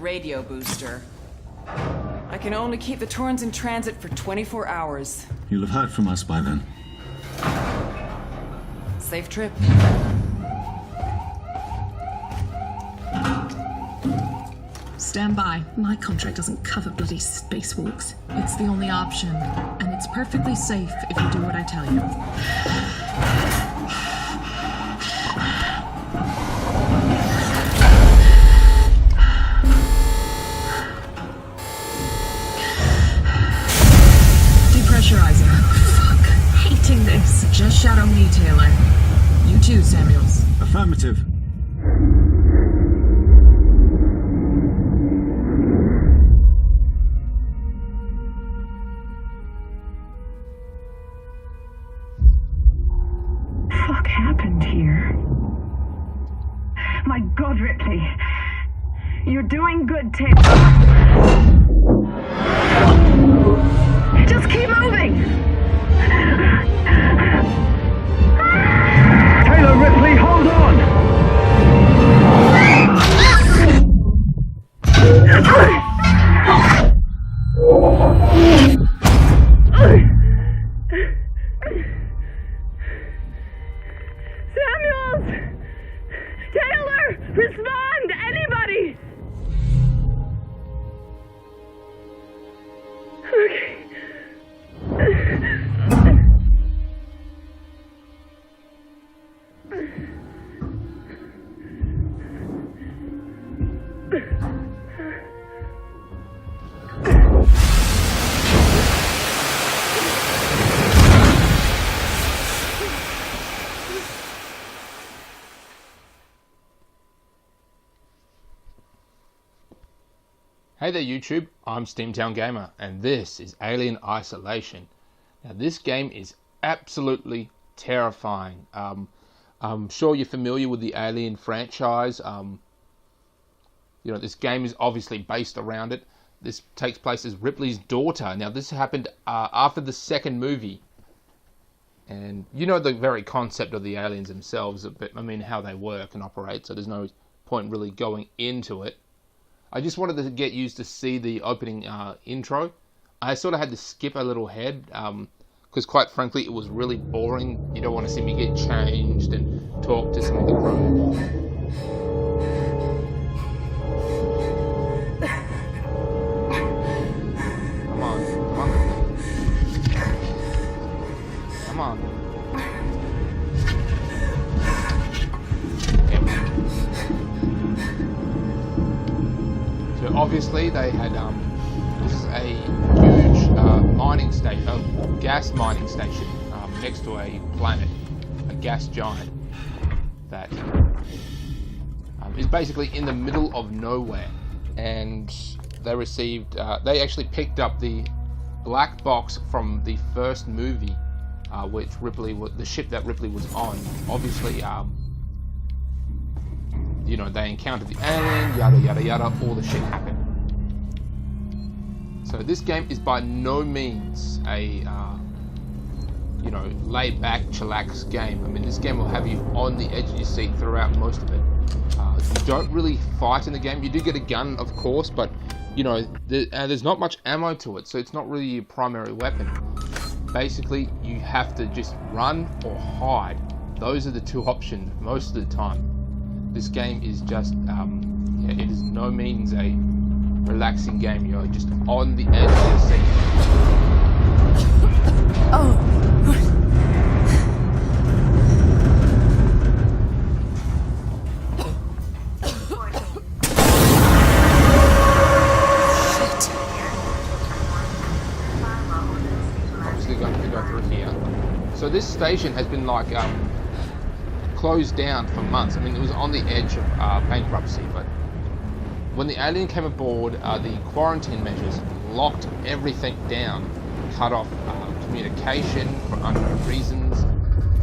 radio booster. I can only keep the Torrens in transit for 24 hours. You'll have heard from us by then. Safe trip. Stand by. My contract doesn't cover bloody spacewalks. It's the only option, and it's perfectly safe if you do what I tell you. Depressurizing. Fuck. Hating this. Just shadow me, Taylor. You too, Samuels. Affirmative. Fuck happened here? My God, Ripley. You're doing good, Taylor. Just keep moving! Taylor, Ripley, hold on! Samuels! Taylor! Respond! Anybody! Okay. Hey there YouTube, I'm Steamtown Gamer and this is Alien Isolation. Now this game is absolutely terrifying. I'm sure you're familiar with the Alien franchise. You know, this game is obviously based around it. This takes place as Ripley's daughter. Now this happened after the second movie. And you know the very concept of the aliens themselves, but I mean how they work and operate, so there's no point really going into it. I just wanted to get used to see the opening intro. I sort of had to skip a little ahead because quite frankly it was really boring. You don't want to see me get changed and talk to some of the crew. Come on, come on. Come on. So obviously they had, this is a huge mining station, gas mining station next to a planet, a gas giant that is basically in the middle of nowhere. And they received, they actually picked up the black box from the first movie, which Ripley, the ship that Ripley was on. Obviously, you know, they encountered the alien, yada yada yada, all the shit happened. So this game is by no means a, you know, laid back, chillax game. I mean, this game will have you on the edge of your seat throughout most of it. You don't really fight in the game. You do get a gun, of course, but, you know, there's not much ammo to it, so it's not really your primary weapon. Basically, you have to just run or hide. Those are the two options most of the time. This game is just, yeah, it is no means a relaxing game. You're just on the edge of your seat. Oh. Obviously going to go through here. So this station has been like, closed down for months. I mean, it was on the edge of bankruptcy, but when the alien came aboard, the quarantine measures locked everything down, cut off communication for unknown reasons,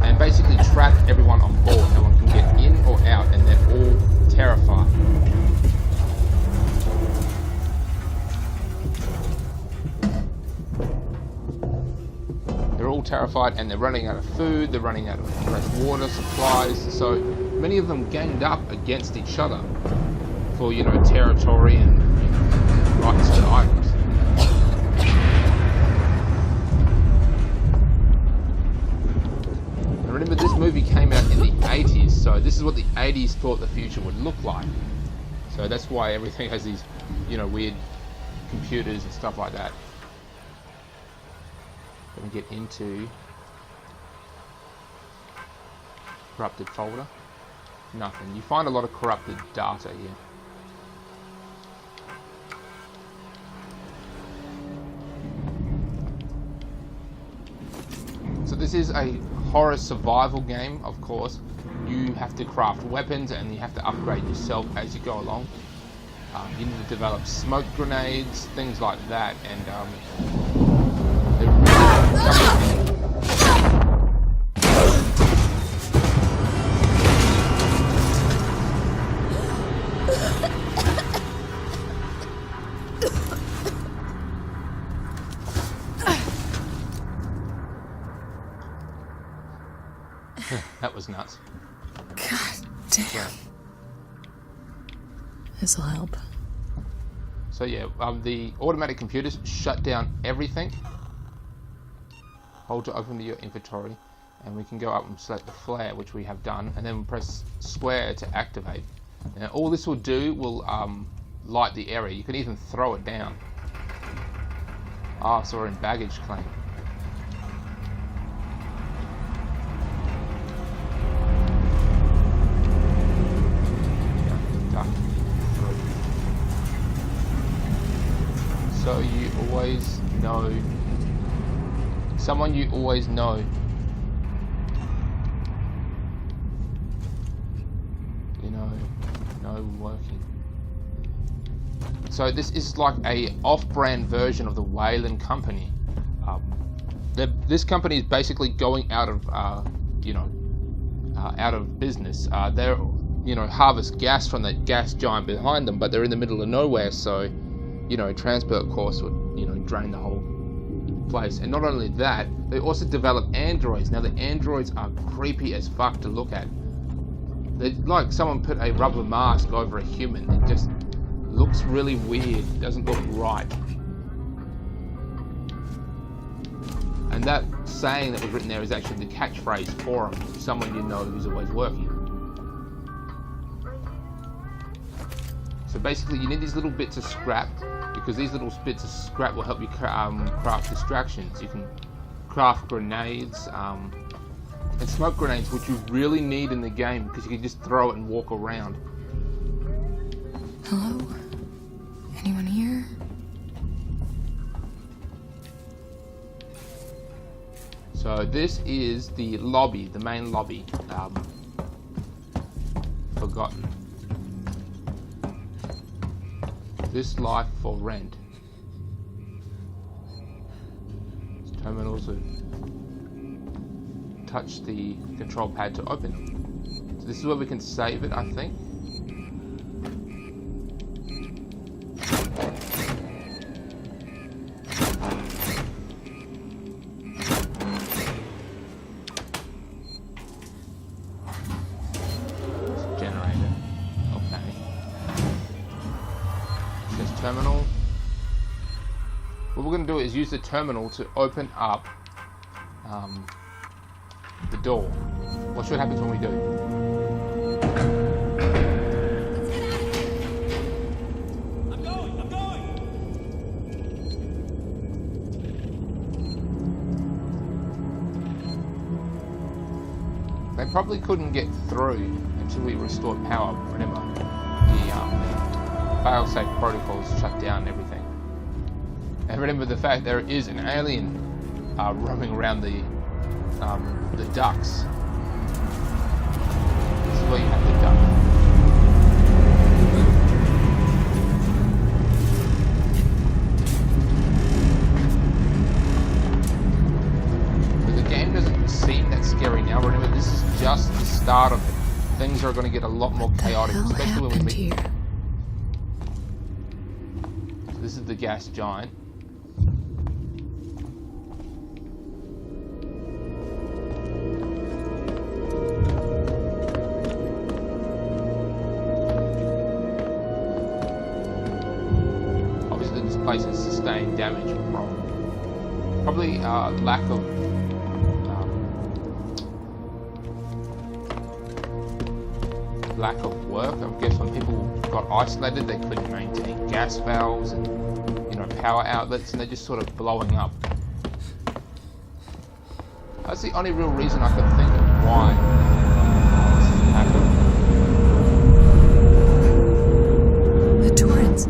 and basically trapped everyone on board. No one can get in or out, and they're all terrified. They're all terrified, and they're running out of food, they're running out of fresh water supplies, so many of them ganged up against each other for, you know, territory and thought the future would look like. So that's why everything has these, you know, weird computers and stuff like that. Let me get into corrupted folder. Nothing. You find a lot of corrupted data here. So this is a horror survival game, of course. You have to craft weapons and you have to upgrade yourself as you go along. You need to develop smoke grenades, things like that, and that was nuts. God damn. Yeah. This'll help. So yeah, the automatic computers shut down everything. Hold to open your inventory, and we can go up and select the flare, which we have done, and then we'll press square to activate. Now all this will do will light the area. You can even throw it down. Ah, so we're in baggage claim. So you always know someone you always know. You know working. So this is like a off-brand version of the Wayland company. This company is basically going out of out of business. They're harvest gas from that gas giant behind them, but they're in the middle of nowhere, so transport costs would, drain the whole place. And not only that, they also develop androids. Now the androids are creepy as fuck to look at. They're like someone put a rubber mask over a human. It just looks really weird. It doesn't look right. And that saying that was written there is actually the catchphrase for them. Someone you know who's always working. So basically you need these little bits of scrap, because these little bits of scrap will help you craft distractions. You can craft grenades and smoke grenades, which you really need in the game because you can just throw it and walk around. Hello? Anyone here? So this is the lobby, the main lobby. Forgotten. This life for rent. This terminal to touch the control pad to open them. So this is where we can save it, I think. Terminal. What we're going to do is use the terminal to open up the door. Watch what happens when we do. I'm going! They probably couldn't get through until we restored power. Remember, the fail-safe protocols shut down everything. And remember the fact there is an alien roaming around the ducts. This is where you have to duck. But the game doesn't seem that scary now. Remember, this is just the start of it. Things are going to get a lot more chaotic, especially when we meet. Here? This is the gas giant. Obviously this place has sustained damage from probably lack of lack of work. I guess when people got isolated, they couldn't maintain gas valves and, you know, power outlets, and they're just sort of blowing up. That's the only real reason I could think of why this happened. The torrents.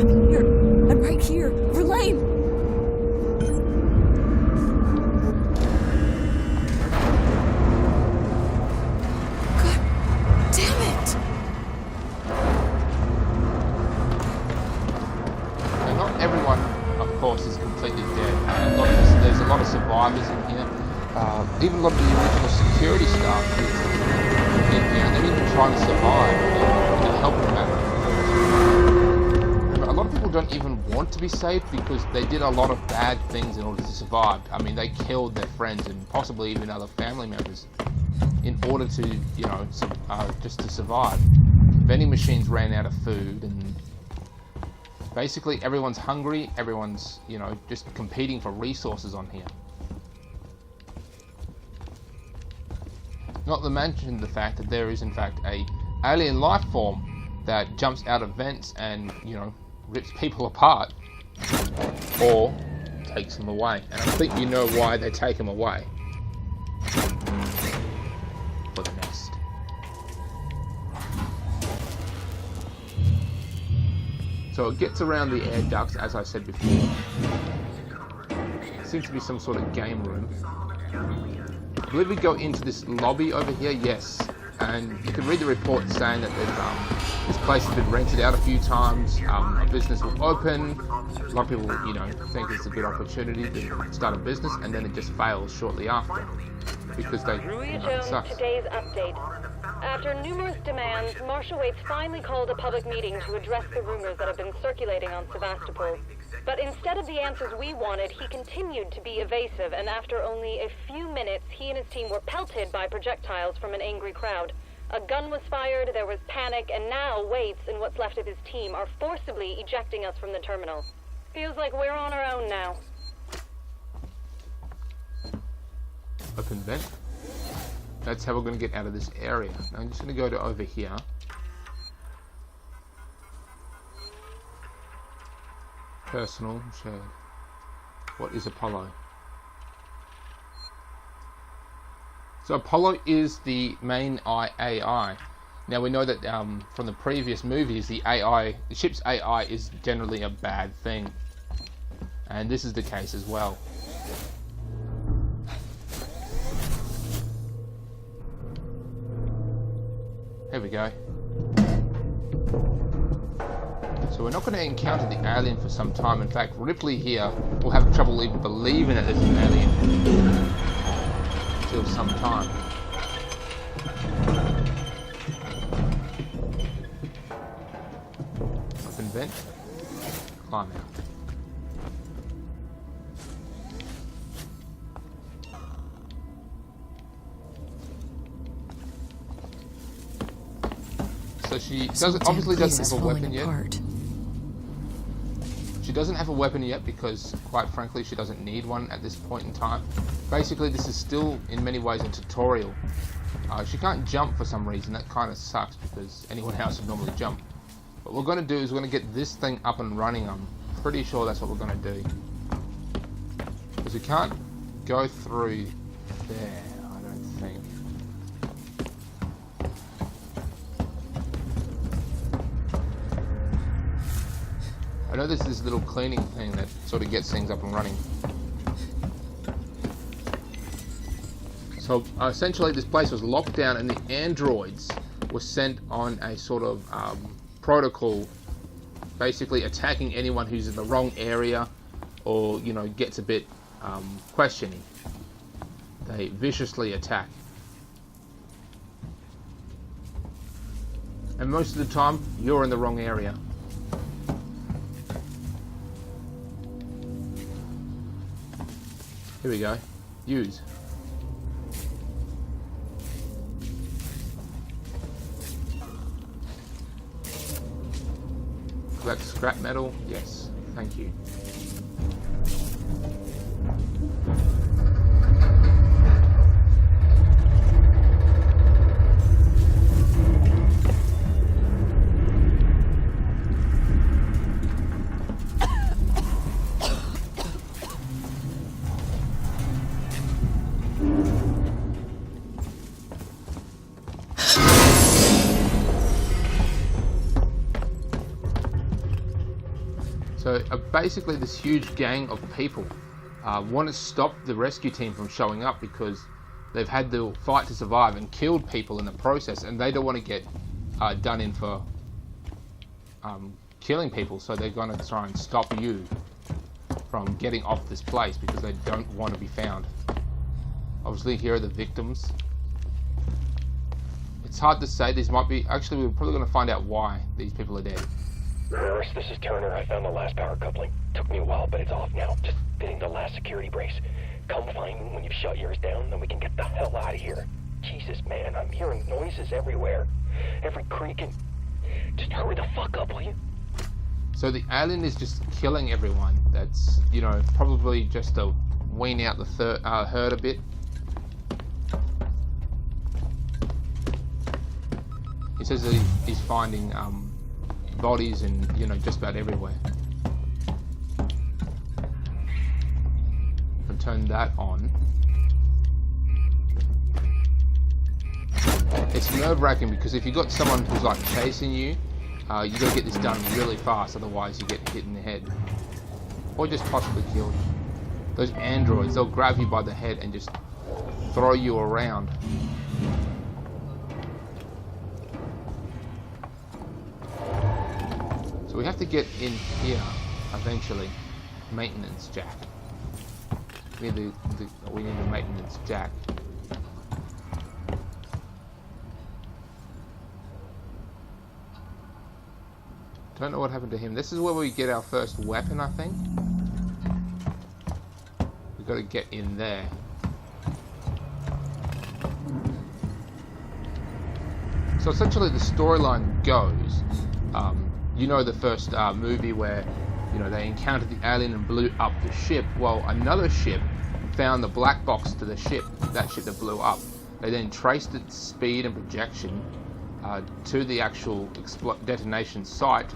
I'm here. I'm right here. Verlaine! God damn it! And not everyone, of course, is completely dead. There's a lot of survivors in here. Even a lot of the original security staff in here, they're even trying to survive in a helping manner. And a lot of people don't even want to be saved because they did a lot of bad things in order to survive. I mean, they killed their friends and possibly even other family members in order to, you know, just to survive. Vending machines ran out of food, and basically everyone's hungry, everyone's, you know, just competing for resources on here. Not to mention the fact that there is in fact a alien life form that jumps out of vents and, you know, rips people apart or takes them away. And I think you know why they take them away. For the nest. So it gets around the air ducts, as I said before. There seems to be some sort of game room. I believe we go into this lobby over here, yes. And you can read the report saying that this place has been rented out a few times. A business will open. A lot of people, you know, think it's a good opportunity to start a business, and then it just fails shortly after because they, you know, it sucks. Today's update. After numerous demands, Marshal Waits finally called a public meeting to address the rumors that have been circulating on Sevastopol. But instead of the answers we wanted, he continued to be evasive, and after only a few minutes, he and his team were pelted by projectiles from an angry crowd. A gun was fired, there was panic, and now Waits and what's left of his team are forcibly ejecting us from the terminal. Feels like we're on our own now. Open vent. That's how we're going to get out of this area. Now I'm just going to go to over here. Personal, shared. What is Apollo? So Apollo is the main AI. Now we know that from the previous movies, the ship's AI is generally a bad thing. And this is the case as well. Here we go. So we're not going to encounter the alien for some time. In fact, Ripley here will have trouble even believing that there's an alien until some time. Open vent. Climb out. So she obviously doesn't have a weapon yet. She doesn't have a weapon yet because, quite frankly, she doesn't need one at this point in time. Basically, this is still, in many ways, a tutorial. She can't jump for some reason. That kind of sucks because anyone else would normally jump. What we're going to do is we're going to get this thing up and running. I'm pretty sure that's what we're going to do. Because we can't go through there, I don't think. I know there's this little cleaning thing that sort of gets things up and running. So essentially this place was locked down and the androids were sent on a sort of protocol, basically attacking anyone who's in the wrong area or, you know, gets a bit questioning. They viciously attack. And most of the time, you're in the wrong area. Here we go. Use. Collect scrap metal. Yes. Thank you. So basically this huge gang of people want to stop the rescue team from showing up because they've had to fight to survive and killed people in the process, and they don't want to get done in for killing people, so they're going to try and stop you from getting off this place because they don't want to be found. Obviously here are the victims. It's hard to say. These might be... Actually, we're probably going to find out why these people are dead. Nurse, this is Turner. I found the last power coupling. Took me a while, but it's off now. Just fitting the last security brace. Come find me when you've shut yours down, then we can get the hell out of here. Jesus, man, I'm hearing noises everywhere. Every creak and... Just hurry the fuck up, will you? So the alien is just killing everyone. That's, you know, probably just to wean out the herd a bit. He says that he's finding bodies in, you know, just about everywhere. I'll turn that on. It's nerve-wracking because if you've got someone who's like chasing you, you got to get this done really fast, otherwise you get hit in the head. Or just possibly killed. Those androids, they'll grab you by the head and just throw you around. So we have to get in here eventually. Maintenance jack. We need a maintenance jack. Don't know what happened to him. This is where we get our first weapon, I think. We've got to get in there. So essentially the storyline goes, you know, the first movie where, you know, they encountered the alien and blew up the ship. Well, another ship found the black box to the ship, that ship that blew up. They then traced its speed and projection to the actual detonation site.